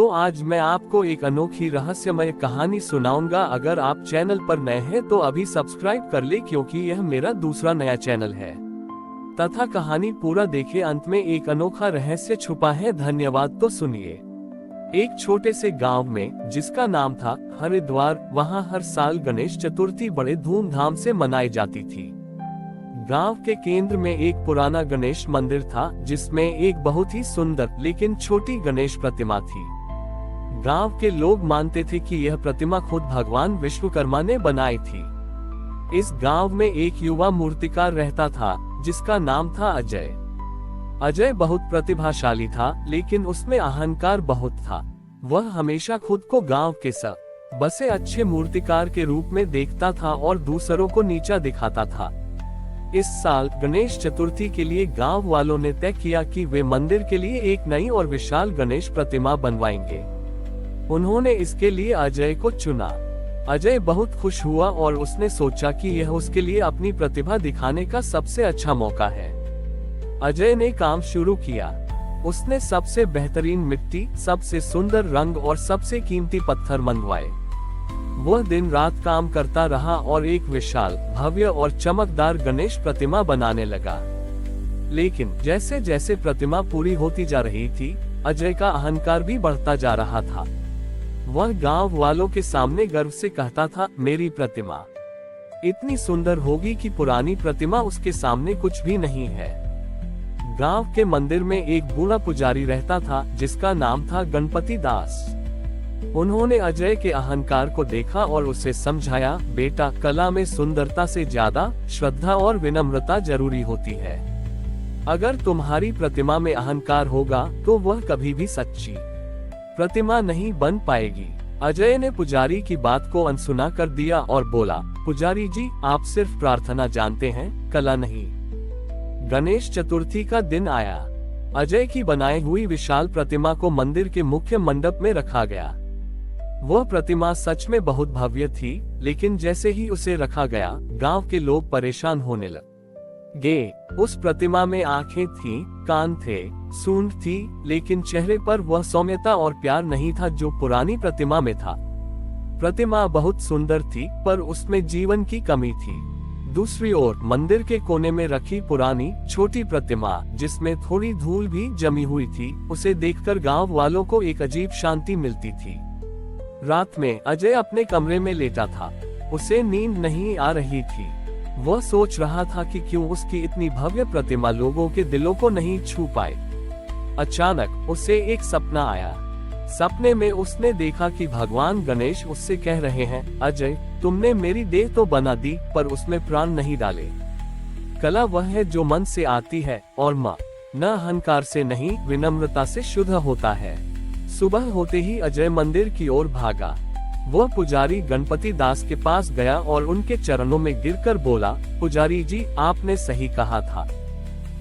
तो आज मैं आपको एक अनोखी रहस्यमय कहानी सुनाऊंगा। अगर आप चैनल पर नए हैं तो अभी सब्सक्राइब कर ले, क्योंकि यह मेरा दूसरा नया चैनल है। तथा कहानी पूरा देखे, अंत में एक अनोखा रहस्य छुपा है। धन्यवाद। तो सुनिए। एक छोटे से गांव में, जिसका नाम था हरिद्वार, वहां हर साल गणेश चतुर्थी बड़े धूमधाम से मनाई जाती थी। गांव के केंद्र में एक पुराना गणेश मंदिर था, जिसमें एक बहुत ही सुंदर लेकिन छोटी गणेश प्रतिमा थी। गांव के लोग मानते थे कि यह प्रतिमा खुद भगवान विश्वकर्मा ने बनाई थी। इस गांव में एक युवा मूर्तिकार रहता था, जिसका नाम था अजय। अजय बहुत प्रतिभाशाली था, लेकिन उसमें अहंकार बहुत था। वह हमेशा खुद को गांव के बसे अच्छे मूर्तिकार के रूप में देखता था और दूसरों को नीचा दिखाता था। इस साल गणेश चतुर्थी के लिए गांव वालों ने तय किया कि वे मंदिर के लिए एक नई और विशाल गणेश प्रतिमा बनवाएंगे। उन्होंने इसके लिए अजय को चुना। अजय बहुत खुश हुआ और उसने सोचा कि यह उसके लिए अपनी प्रतिभा दिखाने का सबसे अच्छा मौका है। अजय ने काम शुरू किया। उसने सबसे बेहतरीन मिट्टी, सबसे सुंदर रंग और सबसे कीमती पत्थर मंगवाए। वह दिन रात काम करता रहा और एक विशाल, भव्य और चमकदार गणेश प्रतिमा बनाने लगा। लेकिन जैसे जैसे प्रतिमा पूरी होती जा रही थी, अजय का अहंकार भी बढ़ता जा रहा था। वह गांव वालों के सामने गर्व से कहता था, मेरी प्रतिमा इतनी सुंदर होगी कि पुरानी प्रतिमा उसके सामने कुछ भी नहीं है। गांव के मंदिर में एक बूढ़ा पुजारी रहता था, जिसका नाम था गणपति दास। उन्होंने अजय के अहंकार को देखा और उसे समझाया, बेटा, कला में सुंदरता से ज्यादा श्रद्धा और विनम्रता जरूरी होती है। अगर तुम्हारी प्रतिमा में अहंकार होगा तो वह कभी भी सच्ची प्रतिमा नहीं बन पाएगी। अजय ने पुजारी की बात को अनसुना कर दिया और बोला, पुजारी जी, आप सिर्फ प्रार्थना जानते हैं, कला नहीं। गणेश चतुर्थी का दिन आया। अजय की बनाई हुई विशाल प्रतिमा को मंदिर के मुख्य मंडप में रखा गया। वह प्रतिमा सच में बहुत भव्य थी, लेकिन जैसे ही उसे रखा गया, गांव के लोग परेशान होने लगे। उस प्रतिमा में आंखें थीं, कान थे, सूंड थी, लेकिन चेहरे पर वह सौम्यता और प्यार नहीं था जो पुरानी प्रतिमा में था। प्रतिमा बहुत सुंदर थी, पर उसमें जीवन की कमी थी। दूसरी ओर मंदिर के कोने में रखी पुरानी छोटी प्रतिमा, जिसमें थोड़ी धूल भी जमी हुई थी, उसे देखकर गांव वालों को एक अजीब शांति मिलती थी। रात में अजय अपने कमरे में लेटा था। उसे नींद नहीं आ रही थी। वह सोच रहा था कि क्यों उसकी इतनी भव्य प्रतिमा लोगों के दिलों को नहीं छू पाए। अचानक उसे एक सपना आया। सपने में उसने देखा कि भगवान गणेश उससे कह रहे हैं, अजय, तुमने मेरी देह तो बना दी, पर उसमें प्राण नहीं डाले। कला वह है जो मन से आती है और न अहंकार से नहीं, विनम्रता से शुद्ध होता है। सुबह होते ही अजय मंदिर की ओर भागा। वह पुजारी गणपति दास के पास गया और उनके चरणों में गिरकर बोला, पुजारी जी, आपने सही कहा था।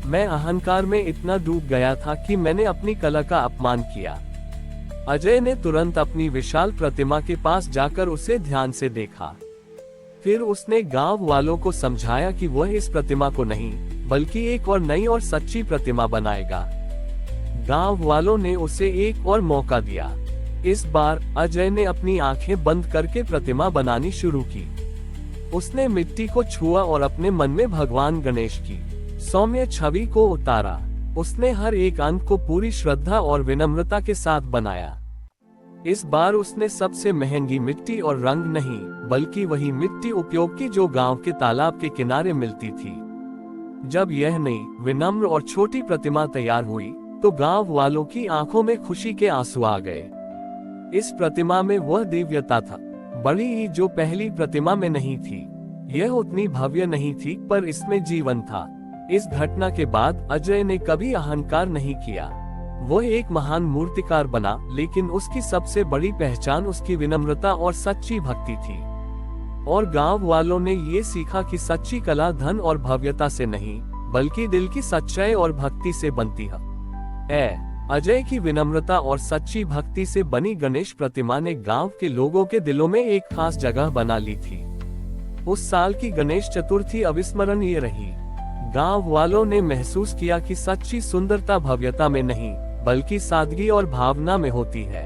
मैं अहंकार में इतना डूब गया था कि मैंने अपनी कला का अपमान किया। अजय ने तुरंत अपनी विशाल प्रतिमा के पास जाकर उसे ध्यान से देखा। फिर उसने गांव वालों को समझाया कि वह इस प्रतिमा को नहीं, बल्कि एक और नई और सच्ची प्रतिमा बनाएगा। गांव वालों ने उसे एक और मौका दिया। इस बार अजय ने अपनी आंखें बंद करके प्रतिमा बनानी शुरू की। उसने मिट्टी को छुआ और अपने मन में भगवान गणेश की सौम्य छवि को उतारा। उसने हर एक अंग को पूरी श्रद्धा और विनम्रता के साथ बनाया। इस बार उसने सबसे महंगी मिट्टी और रंग नहीं, बल्कि वही मिट्टी उपयोग की जो गांव के तालाब के किनारे मिलती थी। जब यह नई, विनम्र और छोटी प्रतिमा तैयार हुई, तो गांव वालों की आंखों में खुशी के आंसू आ गए। इस प्रतिमा में वह दिव्यता था, बड़ी ही, जो पहली प्रतिमा में नहीं थी। यह उतनी भव्य नहीं थी, पर इसमें जीवन था। इस घटना के बाद अजय ने कभी अहंकार नहीं किया। वह एक महान मूर्तिकार बना, लेकिन उसकी सबसे बड़ी पहचान उसकी विनम्रता और सच्ची भक्ति थी। और गांव वालों ने ये सीखा कि सच्ची कला धन और भव्यता से नहीं, बल्कि दिल की सच्चाई और भक्ति से बनती है। अजय की विनम्रता और सच्ची भक्ति से बनी गणेश प्रतिमा ने गांव के लोगों के दिलों में एक खास जगह बना ली थी। उस साल की गणेश चतुर्थी अविस्मरणीय रही। गांव वालों ने महसूस किया कि सच्ची सुंदरता भव्यता में नहीं, बल्कि सादगी और भावना में होती है।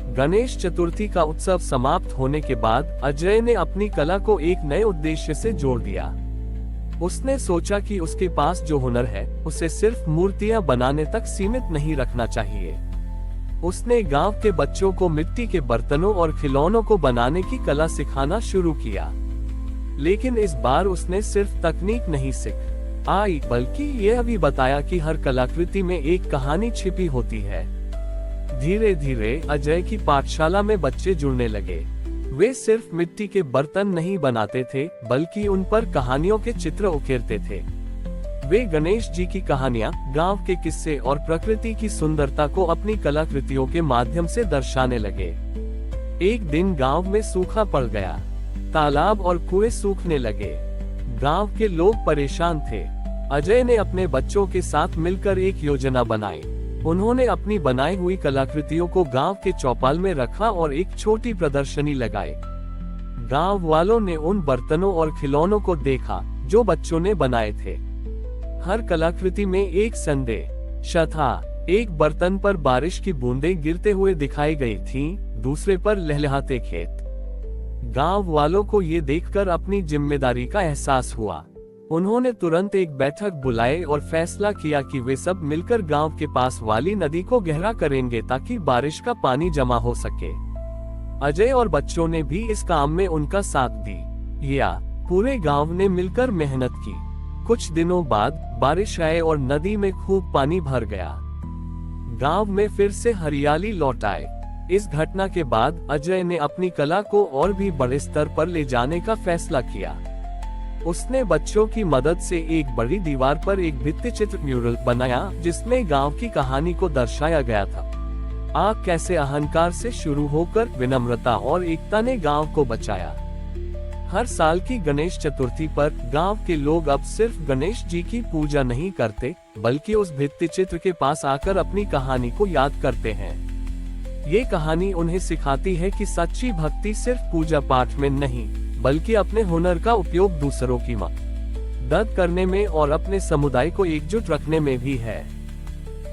गणेश चतुर्थी का उत्सव समाप्त होने के बाद अजय ने अपनी कला को एक नए उद्देश्य से जोड़ दिया। उसने सोचा कि उसके पास जो हुनर है उसे सिर्फ मूर्तियां बनाने तक सीमित नहीं रखना चाहिए। उसने गांव के बच्चों को मिट्टी के बर्तनों और खिलौनों को बनाने की कला सिखाना शुरू किया। लेकिन इस बार उसने सिर्फ तकनीक नहीं सिखाई, बल्कि यह भी बताया कि हर कलाकृति में एक कहानी छिपी होती है। धीरे धीरे अजय की पाठशाला में बच्चे जुड़ने लगे। वे सिर्फ मिट्टी के बर्तन नहीं बनाते थे, बल्कि उन पर कहानियों के चित्र उकेरते थे। वे गणेश जी की कहानियां, गांव के किस्से और प्रकृति की सुंदरता को अपनी कलाकृतियों के माध्यम से दर्शाने लगे। एक दिन गांव में सूखा पड़ गया। तालाब और कुएं सूखने लगे। गांव के लोग परेशान थे। अजय ने अपने बच्चों के साथ मिलकर एक योजना बनाई। उन्होंने अपनी बनाई हुई कलाकृतियों को गांव के चौपाल में रखा और एक छोटी प्रदर्शनी लगाई। गांव वालों ने उन बर्तनों और खिलौनों को देखा जो बच्चों ने बनाए थे। हर कलाकृति में एक संदेश था। एक बर्तन पर बारिश की बूंदें गिरते हुए दिखाई गई थीं, दूसरे पर लहलहाते खेत। गांव वालों को ये देखकर अपनी जिम्मेदारी का एहसास हुआ। उन्होंने तुरंत एक बैठक बुलाई और फैसला किया कि वे सब मिलकर गांव के पास वाली नदी को गहरा करेंगे ताकि बारिश का पानी जमा हो सके। अजय और बच्चों ने भी इस काम में उनका साथ दिया। पूरे गांव ने मिलकर मेहनत की। कुछ दिनों बाद बारिश आई और नदी में खूब पानी भर गया। गांव में फिर से हरियाली लौट आई। इस घटना के बाद अजय ने अपनी कला को और भी बड़े स्तर पर ले जाने का फैसला किया। उसने बच्चों की मदद से एक बड़ी दीवार पर एक भित्ति चित्र म्यूरल बनाया जिसमें गांव की कहानी को दर्शाया गया था। आग कैसे अहंकार से शुरू होकर विनम्रता और एकता ने गांव को बचाया। हर साल की गणेश चतुर्थी पर गांव के लोग अब सिर्फ गणेश जी की पूजा नहीं करते, बल्कि उस भित्ति चित्र के पास आकर अपनी कहानी को याद करते हैं। ये कहानी उन्हें सिखाती है कि सच्ची भक्ति सिर्फ पूजा पाठ में नहीं, बल्कि अपने हुनर का उपयोग दूसरों की मदद करने में और अपने समुदाय को एकजुट रखने में भी है।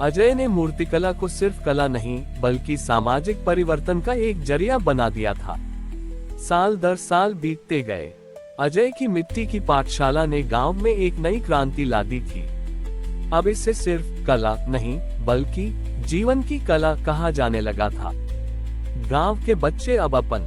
अजय ने मूर्तिकला को सिर्फ कला नहीं, बल्कि सामाजिक परिवर्तन का एक जरिया बना दिया था। साल दर साल बीतते गए। अजय की मिट्टी की पाठशाला ने गांव में एक नई क्रांति ला दी थी। अब इसे सिर्फ कला नहीं, बल्कि जीवन की कला कहा जाने लगा था। गांव के बच्चे अब अपन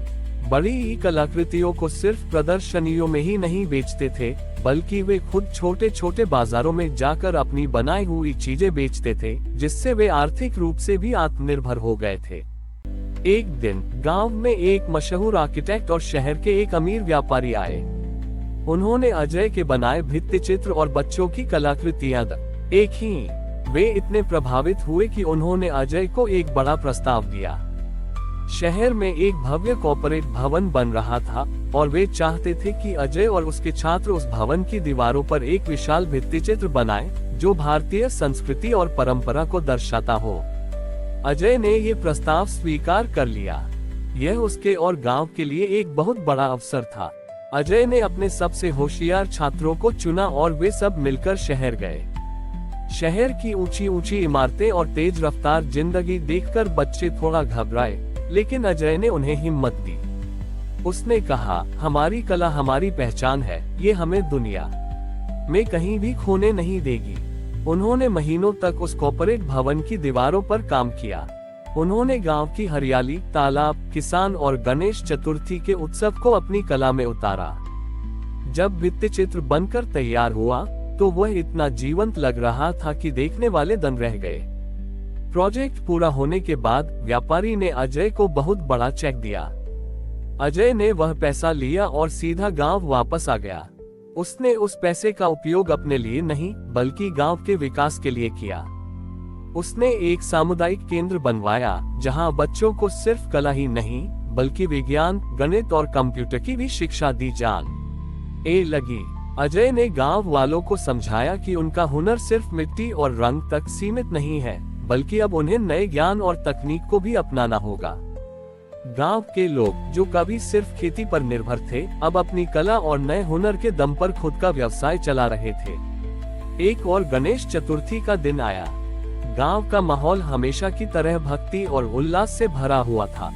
बड़ी कलाकृतियों को सिर्फ प्रदर्शनियों में ही नहीं बेचते थे, बल्कि वे खुद छोटे छोटे बाजारों में जाकर अपनी बनाई हुई चीजें बेचते थे, जिससे वे आर्थिक रूप से भी आत्मनिर्भर हो गए थे। एक दिन गांव में एक मशहूर आर्किटेक्ट और शहर के एक अमीर व्यापारी आए। उन्होंने अजय के बनाए भित्ति चित्र और बच्चों की कलाकृतियां देखी। वे इतने प्रभावित हुए कि उन्होंने अजय को एक बड़ा प्रस्ताव दिया। शहर में एक भव्य कॉर्पोरेट भवन बन रहा था और वे चाहते थे कि अजय और उसके छात्र उस भवन की दीवारों पर एक विशाल भित्ति चित्र बनाएं, जो भारतीय संस्कृति और परंपरा को दर्शाता हो। अजय ने ये प्रस्ताव स्वीकार कर लिया। यह उसके और गांव के लिए एक बहुत बड़ा अवसर था। अजय ने अपने सबसे होशियार छात्रों को चुना और वे सब मिलकर शहर गए। शहर की ऊंची ऊंची इमारतें और तेज रफ्तार जिंदगी देखकर बच्चे थोड़ा घबराए, लेकिन अजय ने उन्हें हिम्मत दी। उसने कहा, हमारी कला हमारी पहचान है, ये हमें दुनिया में कहीं भी खोने नहीं देगी। उन्होंने महीनों तक उस कॉर्पोरेट भवन की दीवारों पर काम किया। उन्होंने गांव की हरियाली, तालाब, किसान और गणेश चतुर्थी के उत्सव को अपनी कला में उतारा। जब भित्ति चित्र बनकर तैयार हुआ तो वह इतना जीवंत लग रहा था कि देखने वाले दंग रह गए। प्रोजेक्ट पूरा होने के बाद व्यापारी ने अजय को बहुत बड़ा चेक दिया। अजय ने वह पैसा लिया और सीधा गांव वापस आ गया। उसने उस पैसे का उपयोग अपने लिए नहीं, बल्कि गांव के विकास के लिए किया। उसने एक सामुदायिक केंद्र बनवाया जहां बच्चों को सिर्फ कला ही नहीं, बल्कि विज्ञान, गणित और कंप्यूटर की भी शिक्षा दी जाने लगी। अजय ने गांव वालों को समझाया कि उनका हुनर सिर्फ मिट्टी और रंग तक सीमित नहीं है, बल्कि अब उन्हें नए ज्ञान और तकनीक को भी अपनाना होगा। गांव के लोग जो कभी सिर्फ खेती पर निर्भर थे, अब अपनी कला और नए हुनर के दम पर खुद का व्यवसाय चला रहे थे। एक और गणेश चतुर्थी का दिन आया। गांव का माहौल हमेशा की तरह भक्ति और उल्लास से भरा हुआ था,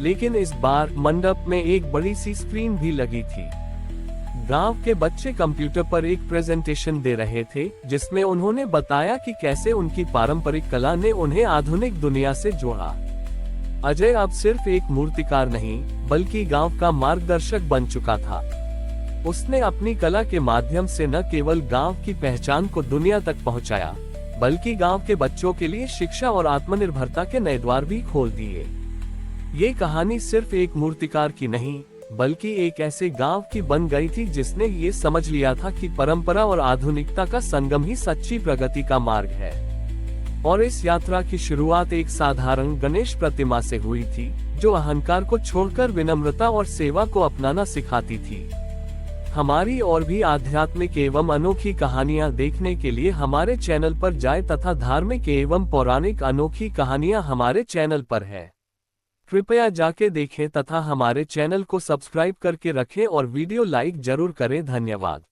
लेकिन इस बार मंडप में एक बड़ी सी स्क्रीन भी लगी थी। गांव के बच्चे कंप्यूटर पर एक प्रेजेंटेशन दे रहे थे, जिसमें उन्होंने बताया कि कैसे उनकी पारंपरिक कला ने उन्हें आधुनिक दुनिया से जोड़ा। अजय अब सिर्फ एक मूर्तिकार नहीं, बल्कि गांव का मार्गदर्शक बन चुका था। उसने अपनी कला के माध्यम से न केवल गांव की पहचान को दुनिया तक पहुंचाया, बल्कि गांव के बच्चों के लिए शिक्षा और आत्मनिर्भरता के नए द्वार भी खोल दिए। ये कहानी सिर्फ एक मूर्तिकार की नहीं, बल्कि एक ऐसे गांव की बन गई थी जिसने ये समझ लिया था कि परंपरा और आधुनिकता का संगम ही सच्ची प्रगति का मार्ग है। और इस यात्रा की शुरुआत एक साधारण गणेश प्रतिमा से हुई थी, जो अहंकार को छोड़कर विनम्रता और सेवा को अपनाना सिखाती थी। हमारी और भी आध्यात्मिक एवं अनोखी कहानियां देखने के लिए हमारे चैनल पर जाएं तथा धार्मिक एवं पौराणिक अनोखी कहानियां हमारे चैनल पर है। कृपया जाके देखें तथा हमारे चैनल को सब्सक्राइब करके रखें और वीडियो लाइक जरूर करें। धन्यवाद।